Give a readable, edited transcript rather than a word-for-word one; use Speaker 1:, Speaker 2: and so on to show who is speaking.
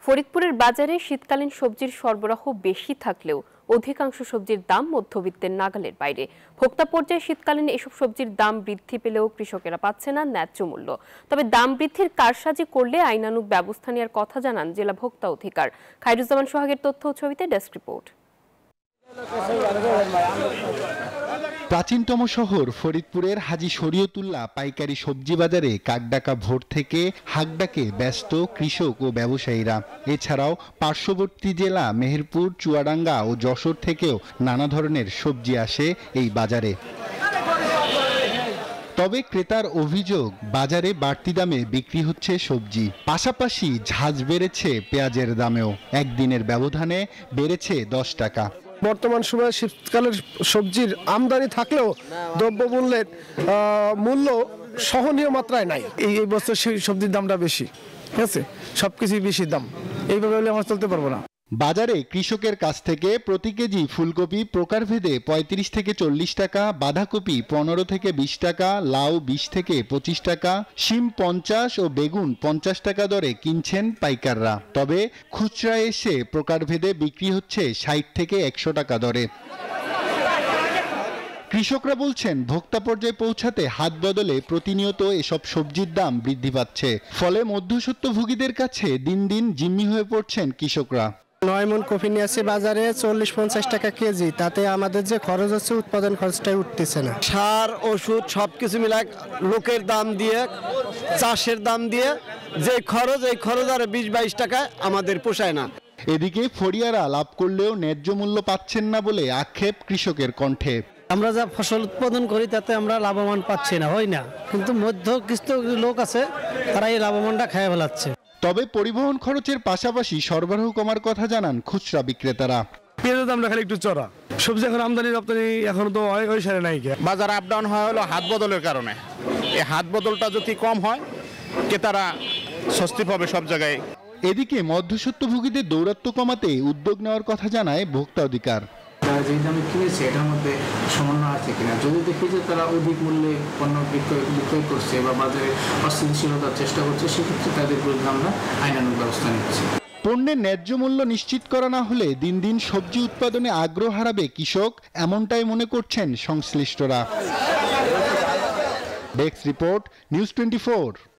Speaker 1: ফরিদপুরের বাজারে শীতকালীন সবজির সরবরাহ বেশি থাকলেও অধিকাংশ সবজির দাম মধ্যবিত্তের নাগালের বাইরে। ভোক্তা পর্যায়ে শীতকালীন এসব সবজির দাম বৃদ্ধি পেলেও কৃষকেরা পাচ্ছে না ন্যায্য মূল্য। তবে দাম বৃদ্ধির কারসাজি করলে আইনানুগ ব্যবস্থা নেওয়ার কথা জানান জেলা ভোক্তা অধিকার। খায়রুজ্জামান সোহাগের তথ্য ও ছবিতে ডেস্ক রিপোর্ট।
Speaker 2: প্রাচীনতম শহর ফরিদপুরের হাজী শরীয়তুল্লাহ পাইকারি সবজি বাজারে কাকডাকা ভোর থেকে হাকডাকে ব্যস্ত কৃষক ও ব্যবসায়ীরা। এছাড়াও পার্শ্ববর্তী জেলা মেহেরপুর, চুয়াডাঙ্গা ও যশোর থেকেও নানা ধরনের সবজি আসে এই বাজারে। তবে ক্রেতার অভিযোগ, বাজারে বাড়তি দামে বিক্রি হচ্ছে সবজি, পাশাপাশি ঝাঁজ বেড়েছে পেঁয়াজের দামেও। একদিনের ব্যবধানে বেড়েছে 10 টাকা।
Speaker 3: বর্তমান সময়ে শীতকালের সবজির আমদানি থাকলেও দ্রব্যমূল্যের মূল্য সহনীয় মাত্রায় নাই। এই বছর সবজির দামটা বেশি, ঠিক আছে, সবকিছুই বেশি দাম। এইভাবে হলে আমরা চলতে পারবো না।
Speaker 2: বাজারে কৃষকের কাছ থেকে প্রতি কেজি ফুলকপি প্রকারভেদে 35 থেকে 40 টাকা, বাঁধাকপি 15 থেকে 20 টাকা, লাউ 20 থেকে 25 টাকা, শিম 50 ও বেগুন 50 টাকা দরে কিনছেন পাইকাররা। তবে খুচরা এসে প্রকারভেদে বিক্রি হচ্ছে 60 থেকে 100 টাকা দরে। কৃষকরা বলছেন, ভোক্তা পর্যায়ে পৌঁছাতে হাত বদলে প্রতিনিয়ত এসব সবজির দাম বৃদ্ধি পাচ্ছে। ফলে মধ্যস্বত্বভোগীদের কাছে দিন দিন জিম্মি হয়ে পড়ছেন কৃষকরা।
Speaker 4: 9 মণ কফি নিয়ে আসছে বাজারে 40-50 টাকা কেজি, তাতে আমাদের যে খরচ হচ্ছে উৎপাদন খরচটাই উঠতেছে না।
Speaker 5: সার ওষুধ সবকিছু মিলে লোকের দাম দিয়ে, চাষের দাম দিয়ে যে খরচ, এই খরচ আর 20-22 টাকায় আমাদের পোষায় না।
Speaker 2: এদিকে ফড়িয়ারা লাভ করলেও ন্যায্য মূল্য পাচ্ছেন না বলে আক্ষেপ কৃষকের কণ্ঠে।
Speaker 4: আমরা যা ফসল উৎপাদন করি তাতে আমরা লাভবান পাচ্ছি না, হয় না, কিন্তু মধ্যস্থ লোক আছে তারা এই লাভবানটা খেয়ে ফেলাচ্ছে।
Speaker 2: তবে পরিবহন খরচের পাশাপাশি সরবরাহ কমার কথা জানান খুচরা বিক্রেতারা।
Speaker 3: পেঁয়াজের দামটা খালি একটু চড়া, সবজি এখন আমদানি রপ্তানি এখন তো ওই সারে নাই।
Speaker 6: বাজার আপ ডাউন হয় হলো হাত বদলের কারণে। এই হাত বদলটা যদি কম হয়, ক্রেতারা স্বস্তি পাবে সব জায়গায়।
Speaker 2: এদিকে মধ্যস্বত্বভোগীদের দৌরাত্ম্য কমাতে উদ্যোগ নেওয়ার কথা জানায় ভোক্তা অধিকার।
Speaker 7: তারা যে দামে কিনেছে এটার মধ্যে সমন্বয় আছে কিনা, যদি দেখি যে তারা অধিক মূল্যে পণ্য বিক্রয় করছে বা বাজারে অস্থিতিশীলতার চেষ্টা করছে, সেক্ষেত্রে তাদের বিরুদ্ধে আমরা আইনানুগ ব্যবস্থা নিচ্ছি।
Speaker 2: পণ্যের ন্যায্য মূল্য নিশ্চিত করা না হলে দিন দিন সবজি উৎপাদনে আগ্রহ হারাবে কৃষক, এমনটাই মনে করছেন সংশ্লিষ্টরা। Desk report, news 24।